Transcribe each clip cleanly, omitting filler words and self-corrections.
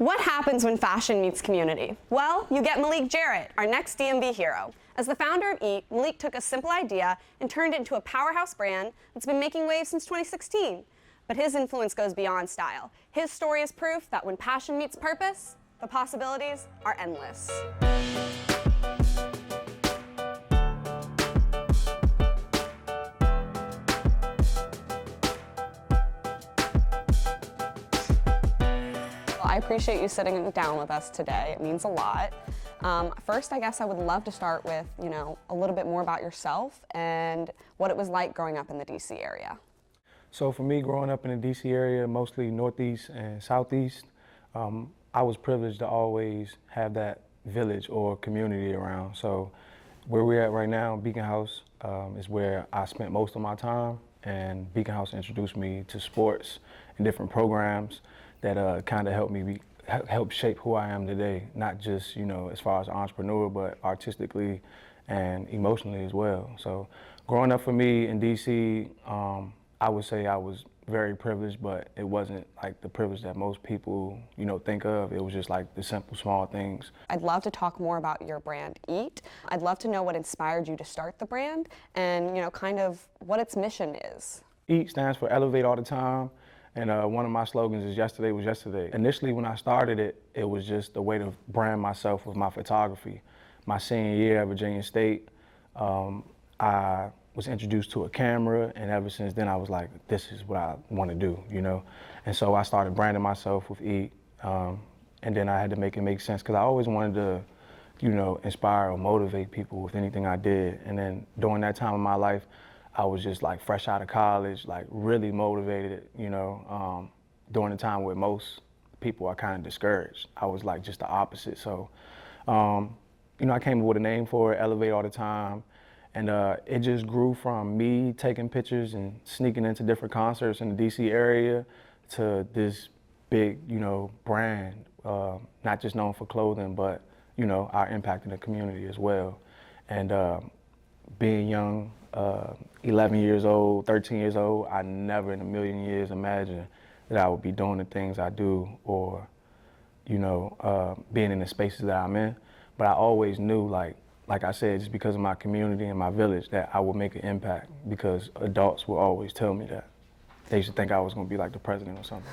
What happens when fashion meets community? Well, you get Malik Jarrett, our next DMV hero. As the founder of EAT, Malik took a simple idea and turned it into a powerhouse brand that's been making waves since 2016. But his influence goes beyond style. His story is proof that when passion meets purpose, the possibilities are endless. I appreciate you sitting down with us today. It means a lot. First, I guess I would love to start with, a little bit more about yourself and what it was like growing up in the DC area. So for me, growing up in the DC area, mostly Northeast and Southeast, I was privileged to always have that village or community around. So where we're at right now, Beacon House, is where I spent most of my time, and Beacon House introduced me to sports and different programs that kind of help shape who I am today, not just, as far as an entrepreneur, but artistically and emotionally as well. So growing up for me in DC, I would say I was very privileged, but it wasn't like the privilege that most people, think of. It was just like the simple, small things. I'd love to talk more about your brand, EAT. I'd love to know what inspired you to start the brand and, kind of what its mission is. EAT stands for Elevate All the Time. And one of my slogans is yesterday was yesterday. Initially, when I started it, it was just a way to brand myself with my photography. My senior year at Virginia State, I was introduced to a camera, and ever since then I was like, this is what I want to do, And so I started branding myself with EAT, and then I had to make it make sense, because I always wanted to, inspire or motivate people with anything I did. And then during that time of my life, I was just like fresh out of college, like really motivated, during the time where most people are kind of discouraged. I was like just the opposite. So, I came up with a name for it, Elevate All the Time. And it just grew from me taking pictures and sneaking into different concerts in the DC area to this big, brand, not just known for clothing, but, our impact in the community as well. And being young, 11 years old, 13 years old, I never in a million years imagined that I would be doing the things I do or, being in the spaces that I'm in. But I always knew, like I said, just because of my community and my village, that I would make an impact, because adults will always tell me that. They used to think I was going to be like the president or something.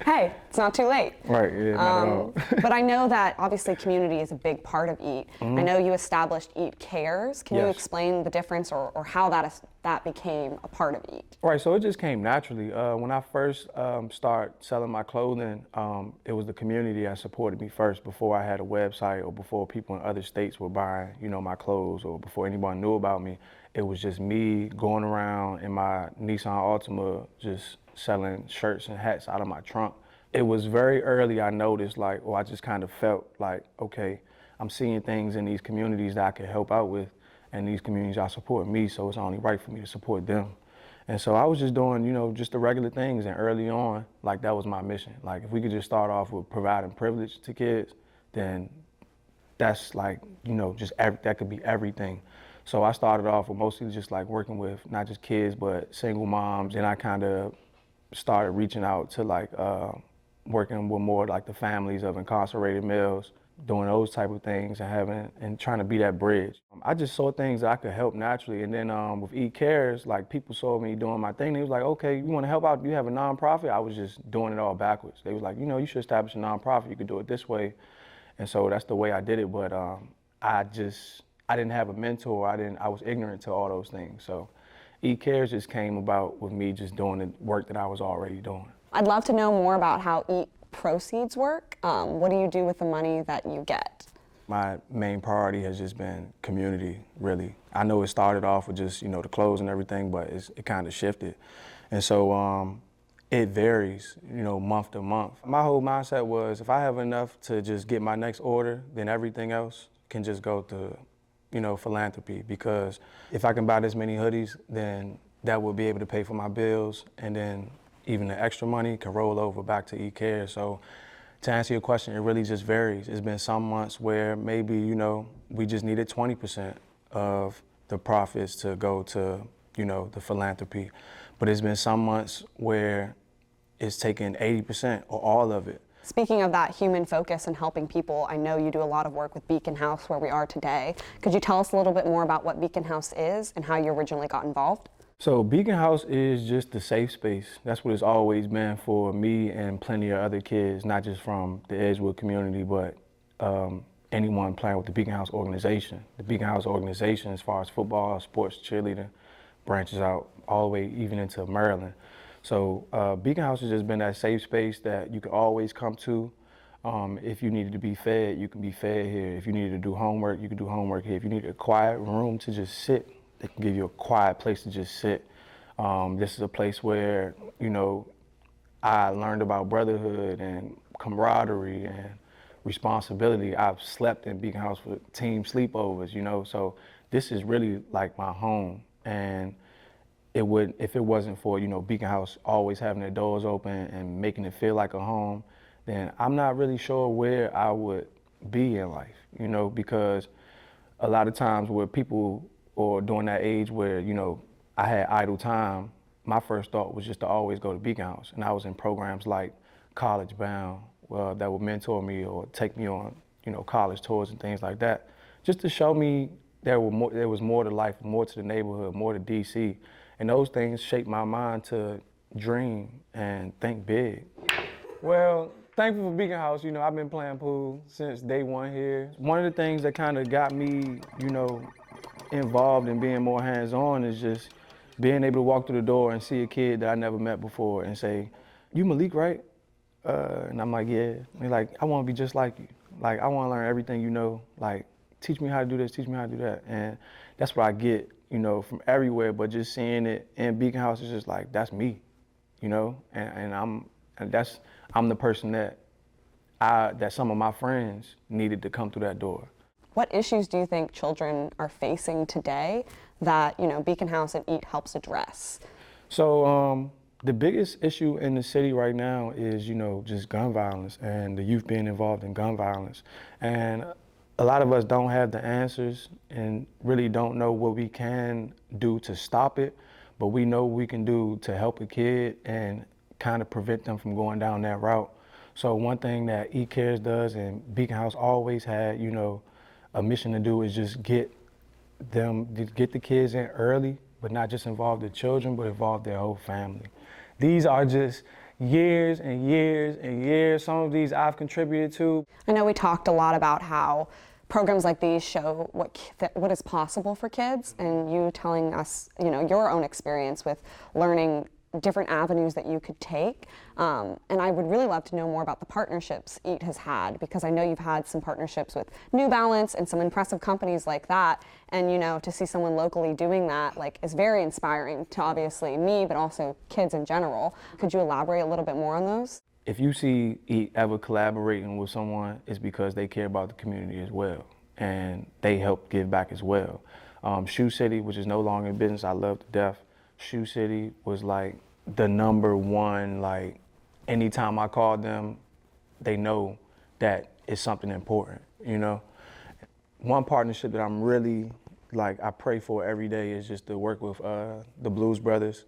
Hey, it's not too late. Right, yeah, not at all. But I know that obviously community is a big part of EAT. Mm-hmm. I know you established EAT Cares. Can you explain the difference or how that became a part of EAT? Right, so it just came naturally. When I first started selling my clothing, it was the community that supported me first, before I had a website or before people in other states were buying, my clothes, or before anyone knew about me. It was just me going around in my Nissan Altima, just selling shirts and hats out of my trunk. It was very early I noticed, I just kind of felt like, okay, I'm seeing things in these communities that I can help out with, and these communities are supporting me, so it's only right for me to support them. And so I was just doing, just the regular things, and early on, that was my mission. If we could just start off with providing privilege to kids, then that's that could be everything. So I started off with mostly just working with not just kids, but single moms. And I kind of started reaching out to working with more the families of incarcerated males, doing those type of things and trying to be that bridge. I just saw things that I could help naturally. And then with EAT Cares, people saw me doing my thing. They was like, okay, you want to help out? You have a nonprofit? I was just doing it all backwards. They was like, you should establish a nonprofit. You could do it this way. And so that's the way I did it. But I didn't have a mentor. I was ignorant to all those things. So EAT Cares just came about with me just doing the work that I was already doing. I'd love to know more about how EAT proceeds work. What do you do with the money that you get? My main priority has just been community, really. I know it started off with just, the clothes and everything, but it kind of shifted. And so it varies, month to month. My whole mindset was, if I have enough to just get my next order, then everything else can just go to philanthropy, because if I can buy this many hoodies, then that will be able to pay for my bills, and then even the extra money can roll over back to EAT Cares. So to answer your question, it really just varies. It's been some months where maybe, we just needed 20% of the profits to go to, the philanthropy. But it's been some months where it's taken 80% or all of it. Speaking of that human focus and helping people, I know you do a lot of work with Beacon House where we are today. Could you tell us a little bit more about what Beacon House is and how you originally got involved? So Beacon House is just a safe space. That's what it's always been for me and plenty of other kids, not just from the Edgewood community, but anyone playing with the Beacon House organization. The Beacon House organization, as far as football, sports, cheerleading, branches out all the way even into Maryland. So Beacon House has just been that safe space that you can always come to. If you needed to be fed, you can be fed here. If you needed to do homework, you can do homework here. If you need a quiet room to just sit, they can give you a quiet place to just sit. This is a place where, I learned about brotherhood and camaraderie and responsibility. I've slept in Beacon House for team sleepovers, so this is really like my home. And if it wasn't for, Beacon House always having their doors open and making it feel like a home, then I'm not really sure where I would be in life, because a lot of times where people, or during that age where, I had idle time, my first thought was just to always go to Beacon House. And I was in programs like College Bound, that would mentor me or take me on, college tours and things like that, just to show me there was more to life, more to the neighborhood, more to DC. And those things shaped my mind to dream and think big. Well, thankful for Beacon House. I've been playing pool since day one here. One of the things that kind of got me, involved in being more hands-on is just being able to walk through the door and see a kid that I never met before and say, "You Malik, right?" And I'm like, "Yeah." And they're like, "I want to be just like you. Like, I want to learn everything you know. Like, teach me how to do this, teach me how to do that." And that's what I get, from everywhere. But just seeing it in Beacon House is just like, that's me, and I'm the person that some of my friends needed to come through that door. What issues do you think children are facing today that, Beacon House and EAT helps address? So the biggest issue in the city right now is, just gun violence and the youth being involved in gun violence. And a lot of us don't have the answers and really don't know what we can do to stop it, but we know what we can do to help a kid and kind of prevent them from going down that route. So one thing that EAT Cares does and Beacon House always had, a mission to do is just get the kids in early, but not just involve the children, but involve their whole family. These are just years and years and years. Some of these I've contributed to. I know we talked a lot about how programs like these show what is possible for kids, and you telling us, your own experience with learning different avenues that you could take. And I would really love to know more about the partnerships EAT has had, because I know you've had some partnerships with New Balance and some impressive companies like that. And to see someone locally doing that is very inspiring to obviously me, but also kids in general. Could you elaborate a little bit more on those? If you see EAT ever collaborating with someone, it's because they care about the community as well, and they help give back as well. Shoe City, which is no longer in business, I love to death. Shoe City was like the number one, anytime I called them, they know that it's something important, One partnership that I'm really, I pray for every day is just to work with the Blues Brothers.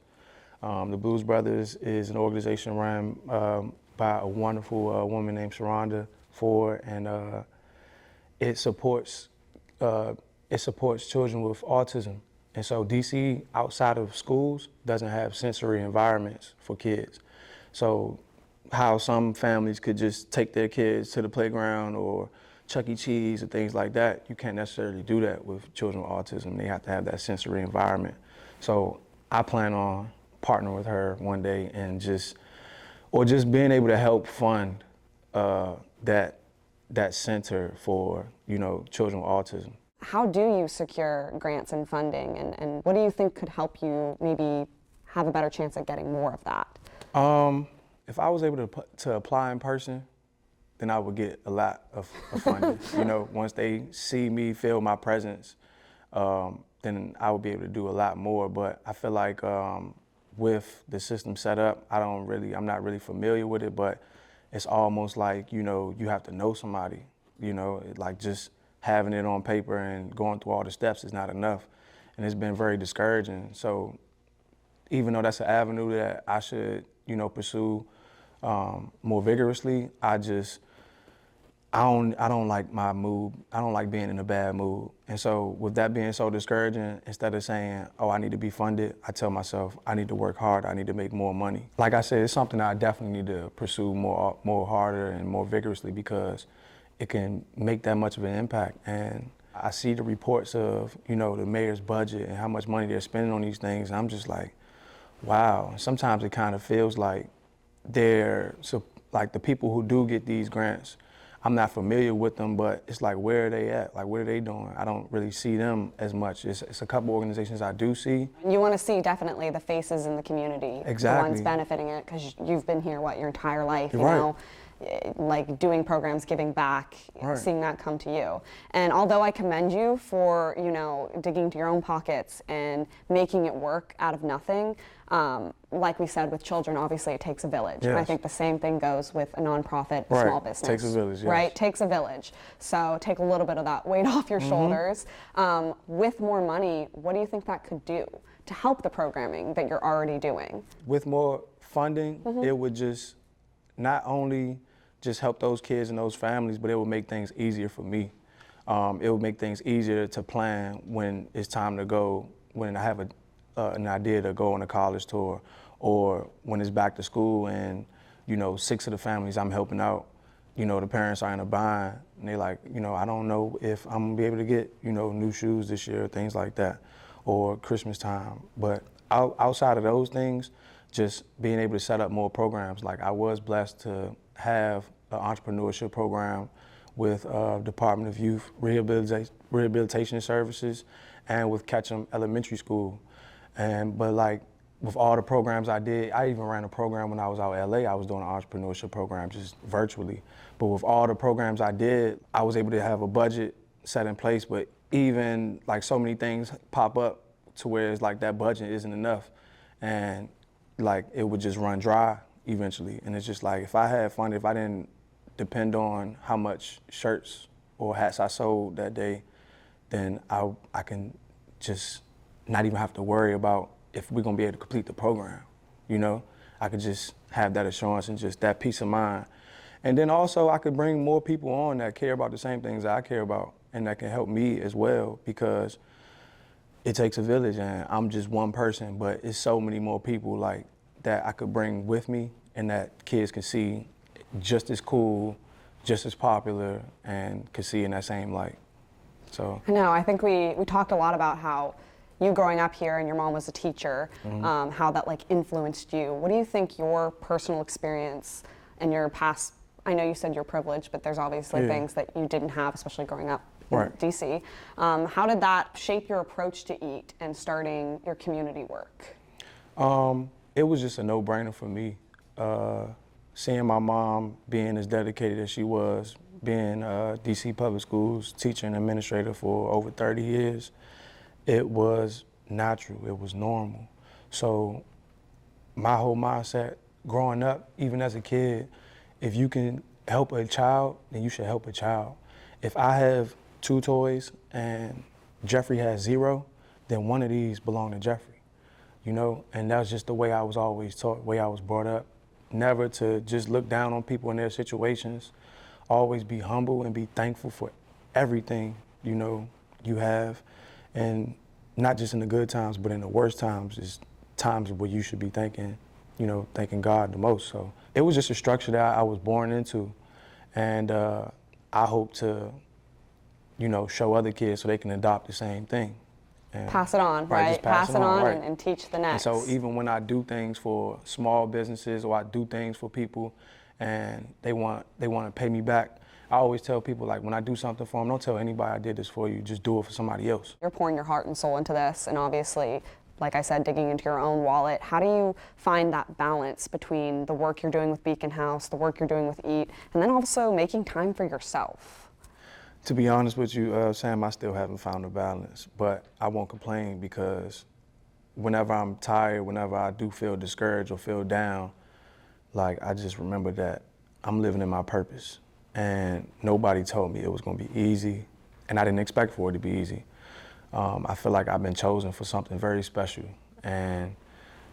The Blues Brothers is an organization run by a wonderful woman named Sharonda Ford, and it supports children with autism. And so DC, outside of schools, doesn't have sensory environments for kids. So how some families could just take their kids to the playground or Chuck E. Cheese or things like that, you can't necessarily do that with children with autism. They have to have that sensory environment. So I plan on partnering with her one day and just being able to help fund that center for, children with autism. How do you secure grants and funding, and what do you think could help you maybe have a better chance at getting more of that? If I was able to apply in person, then I would get a lot of funding. Once they see me, feel my presence, then I would be able to do a lot more. But I feel like with the system set up, I'm not really familiar with it, but it's almost like, you have to know somebody, just having it on paper and going through all the steps is not enough. And it's been very discouraging. So even though that's an avenue that I should, pursue, more vigorously, I don't like my mood. I don't like being in a bad mood. And so with that being so discouraging, instead of saying, oh, I need to be funded, I tell myself, I need to work hard, I need to make more money. Like I said, it's something I definitely need to pursue more harder and more vigorously, because it can make that much of an impact. And I see the reports of, the mayor's budget and how much money they're spending on these things, and I'm just like, wow. Sometimes it kind of feels like like the people who do get these grants, I'm not familiar with them, but it's like, where are they at? Like, what are they doing? I don't really see them as much. It's a couple organizations I do see. You want to see definitely the faces in the community, exactly. The ones benefiting it, because you've been here, your entire life, you right. know? Like doing programs, giving back, right. seeing that come to you. And although I commend you for, digging into your own pockets and making it work out of nothing, like we said, with children, obviously it takes a village. Yes. And I think the same thing goes with a nonprofit, right. small business. Takes a village, yes. Right? Takes a village. So take a little bit of that weight off your shoulders. With more money, what do you think that could do to help the programming that you're already doing? With more funding, it would just not only just help those kids and those families, but it would make things easier for me. It would make things easier to plan when it's time to go, when I have an idea to go on a college tour, or when it's back to school and, 6 of the families I'm helping out, the parents are in a bind, and they like, I don't know if I'm gonna be able to get, new shoes this year, things like that, or Christmas time. But outside of those things, just being able to set up more programs. Like, I was blessed to have an entrepreneurship program with Department of Youth Rehabilitation Services and with Ketchum Elementary School. But like, with all the programs I did, I even ran a program when I was out in LA. I was doing an entrepreneurship program just virtually. But with all the programs I did, I was able to have a budget set in place, but even like so many things pop up to where it's like that budget isn't enough. And like, it would just run dry eventually. And it's just like, if I had fun, if I didn't depend on how much shirts or hats I sold that day, then I can just not even have to worry about if we're gonna be able to complete the program, I could just have that assurance and just that peace of mind. And then also I could bring more people on that care about the same things I care about and that can help me as well, because it takes a village and I'm just one person, but it's so many more people like that I could bring with me and that kids can see just as cool, just as popular, and could see in that same light. So I know, I think we talked a lot about how you growing up here and your mom was a teacher, how that like influenced you. What do you think your personal experience and your past, I know you said you're privileged, but there's obviously things that you didn't have, especially growing up in DC. How did that shape your approach to EAT and starting your community work? It was just a no-brainer for me. Seeing my mom being as dedicated as she was, being DC Public Schools teacher and administrator for over 30 years, it was natural, it was normal. So my whole mindset growing up, even as a kid, if you can help a child, then you should help a child. If I have 2 toys and Jeffrey has 0, then one of these belong to Jeffrey, And that's just the way I was always taught, the way I was brought up. Never to just look down on people in their situations. Always be humble and be thankful for everything, you have. And not just in the good times, but in the worst times is times where you should be thanking God the most. So it was just a structure that I was born into. And I hope to, show other kids so they can adopt the same thing. And pass it on, right? Pass it on right. and teach the next. And so even when I do things for small businesses or I do things for people and they want to pay me back, I always tell people, like, when I do something for them, don't tell anybody I did this for you, just do it for somebody else. You're pouring your heart and soul into this, and obviously, like I said, digging into your own wallet. How do you find that balance between the work you're doing with Beacon House, the work you're doing with EAT, and then also making time for yourself? To be honest with you, Sam, I still haven't found a balance, but I won't complain, because whenever I'm tired, whenever I do feel discouraged or feel down, like, I just remember that I'm living in my purpose. And nobody told me it was gonna be easy, and I didn't expect for it to be easy. I feel like I've been chosen for something very special, and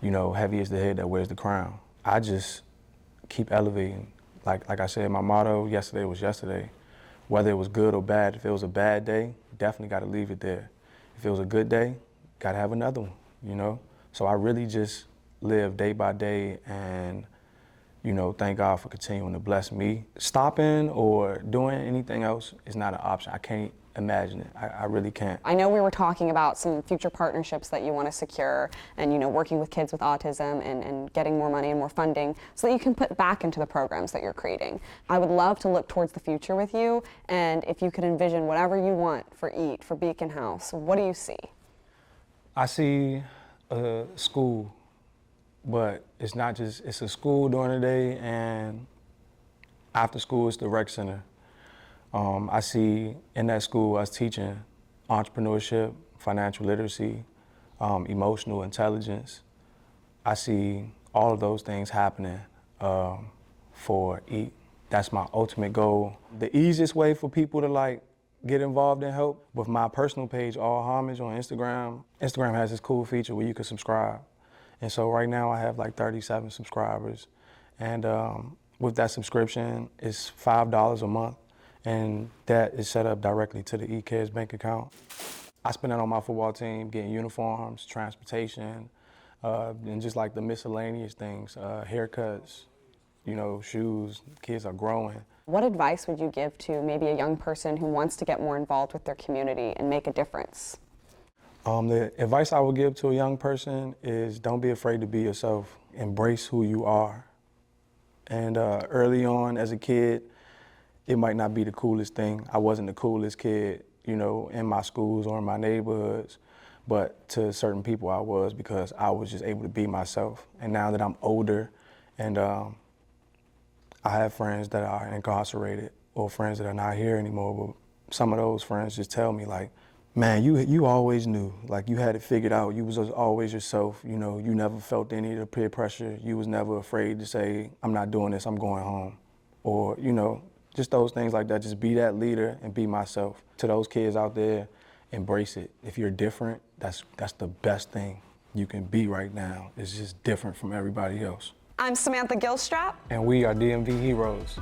heavy is the head that wears the crown. I just keep elevating. Like I said, my motto, yesterday was yesterday. Whether it was good or bad, if it was a bad day, definitely got to leave it there. If it was a good day, got to have another one, you know? So I really just live day by day and, you know, thank God for continuing to bless me. Stopping or doing anything else is not an option. I can't imagine it. I really can't. I know we were talking about some future partnerships that you want to secure and, you know, working with kids with autism and getting more money and more funding so that you can put back into the programs that you're creating. I would love to look towards the future with you, and if you could envision whatever you want for EAT, for Beacon House, what do you see? I see a school, but it's not just, it's a school during the day and after school it's the rec center. I see in that school us teaching entrepreneurship, financial literacy, emotional intelligence. I see all of those things happening for EAT. That's my ultimate goal. The easiest way for people to like get involved and help with my personal page, All Homage on Instagram. Instagram has this cool feature where you can subscribe. And so right now I have like 37 subscribers. And with that subscription, it's $5 a month. And that is set up directly to the eCares bank account. I spend that on my football team, getting uniforms, transportation, and just like the miscellaneous things, haircuts, you know, shoes. Kids are growing. What advice would you give to maybe a young person who wants to get more involved with their community and make a difference? The advice I would give to a young person is don't be afraid to be yourself. Embrace who you are. And early on as a kid, it might not be the coolest thing. I wasn't the coolest kid, you know, in my schools or in my neighborhoods, but to certain people I was because I was just able to be myself. And now that I'm older and I have friends that are incarcerated or friends that are not here anymore, but some of those friends just tell me like, man, you always knew, like you had it figured out. You was always yourself, you know, you never felt any of the peer pressure. You was never afraid to say, I'm not doing this, I'm going home. Or, you know, just those things like that, just be that leader and be myself. To those kids out there, embrace it. If you're different, that's the best thing you can be right now. It's just different from everybody else. I'm Samantha Gilstrap. And we are DMV Heroes.